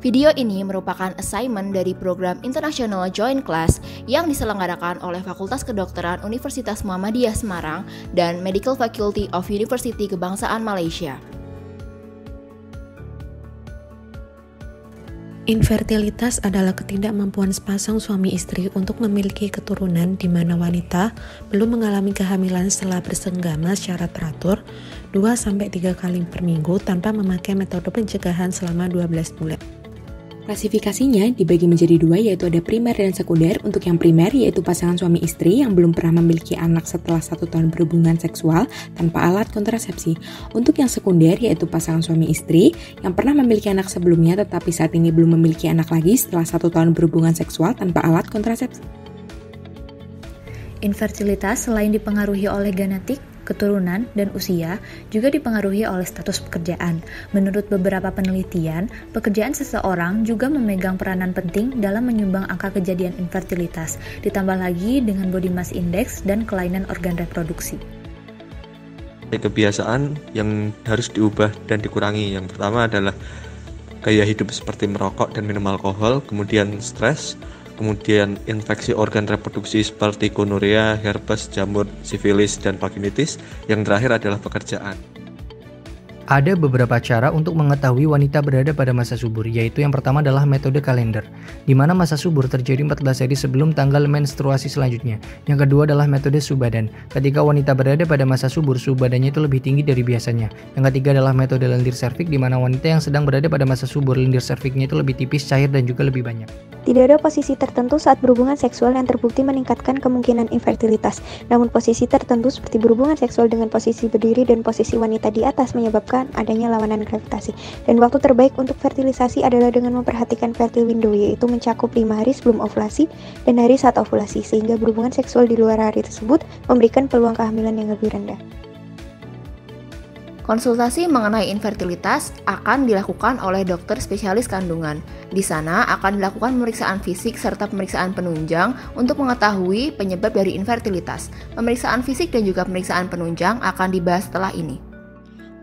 Video ini merupakan assignment dari program International Joint Class yang diselenggarakan oleh Fakultas Kedokteran Universitas Muhammadiyah Semarang dan Medical Faculty of University Kebangsaan Malaysia. Infertilitas adalah ketidakmampuan sepasang suami istri untuk memiliki keturunan di mana wanita belum mengalami kehamilan setelah bersenggama secara teratur 2-3 kali per minggu tanpa memakai metode pencegahan selama 12 bulan. Klasifikasinya dibagi menjadi dua, yaitu ada primer dan sekunder. Untuk yang primer yaitu pasangan suami istri yang belum pernah memiliki anak setelah 1 tahun berhubungan seksual tanpa alat kontrasepsi. Untuk yang sekunder yaitu pasangan suami istri yang pernah memiliki anak sebelumnya tetapi saat ini belum memiliki anak lagi setelah 1 tahun berhubungan seksual tanpa alat kontrasepsi. Infertilitas selain dipengaruhi oleh genetik, keturunan, dan usia, juga dipengaruhi oleh status pekerjaan. Menurut beberapa penelitian, pekerjaan seseorang juga memegang peranan penting dalam menyumbang angka kejadian infertilitas, ditambah lagi dengan body mass index dan kelainan organ reproduksi. Kebiasaan yang harus diubah dan dikurangi. Yang pertama adalah gaya hidup seperti merokok dan minum alkohol, kemudian stres, kemudian infeksi organ reproduksi seperti gonorea, herpes, jamur, sifilis, dan vaginitis. Yang terakhir adalah pekerjaan. Ada beberapa cara untuk mengetahui wanita berada pada masa subur, yaitu yang pertama adalah metode kalender, di mana masa subur terjadi 14 hari sebelum tanggal menstruasi selanjutnya. Yang kedua adalah metode suhu badan. Ketika wanita berada pada masa subur, suhu badannya itu lebih tinggi dari biasanya. Yang ketiga adalah metode lendir serviks, di mana wanita yang sedang berada pada masa subur, lendir serviknya itu lebih tipis, cair, dan juga lebih banyak. Tidak ada posisi tertentu saat berhubungan seksual yang terbukti meningkatkan kemungkinan infertilitas. Namun posisi tertentu seperti berhubungan seksual dengan posisi berdiri dan posisi wanita di atas menyebabkan adanya lawanan gravitasi. Dan waktu terbaik untuk fertilisasi adalah dengan memperhatikan fertile window, yaitu mencakup 5 hari sebelum ovulasi dan hari saat ovulasi, sehingga berhubungan seksual di luar hari tersebut memberikan peluang kehamilan yang lebih rendah. Konsultasi mengenai infertilitas akan dilakukan oleh dokter spesialis kandungan. Di sana akan dilakukan pemeriksaan fisik serta pemeriksaan penunjang untuk mengetahui penyebab dari infertilitas. Pemeriksaan fisik dan juga pemeriksaan penunjang akan dibahas setelah ini.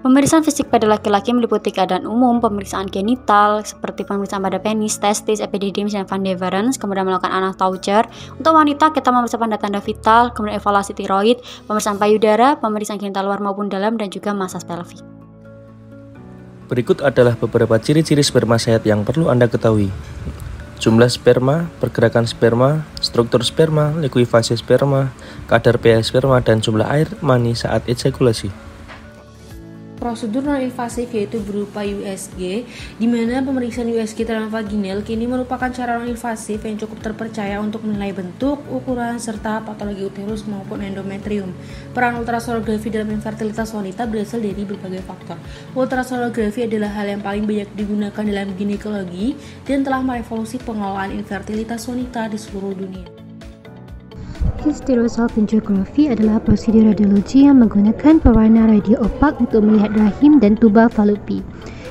Pemeriksaan fisik pada laki-laki meliputi keadaan umum, pemeriksaan genital, seperti pemeriksaan pada penis, testis, epididymis, dan Van Deverens, kemudian melakukan anal Toucher. Untuk wanita, kita memeriksa tanda-tanda vital, kemudian evaluasi tiroid, pemeriksaan payudara, pemeriksaan genital luar maupun dalam, dan juga masas pelvik. Berikut adalah beberapa ciri-ciri sperma sehat yang perlu Anda ketahui. Jumlah sperma, pergerakan sperma, struktur sperma, likuifasi sperma, kadar pH sperma, dan jumlah air mani saat ejakulasi. Prosedur non-invasif yaitu berupa USG, di mana pemeriksaan USG transvaginal kini merupakan cara non-invasif yang cukup terpercaya untuk menilai bentuk, ukuran, serta patologi uterus maupun endometrium. Peran ultrasonografi dalam infertilitas wanita berasal dari berbagai faktor. Ultrasonografi adalah hal yang paling banyak digunakan dalam ginekologi dan telah merevolusi pengelolaan infertilitas wanita di seluruh dunia. Hysterosalpingografi adalah prosedur radiologi yang menggunakan pewarna radio opak untuk melihat rahim dan tuba falopi.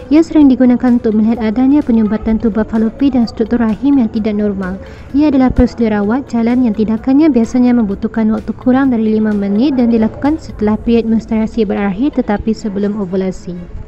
Ia sering digunakan untuk melihat adanya penyumbatan tuba falopi dan struktur rahim yang tidak normal. Ia adalah prosedur rawat jalan yang tindakannya biasanya membutuhkan waktu kurang dari 5 menit dan dilakukan setelah period menstruasi berakhir tetapi sebelum ovulasi.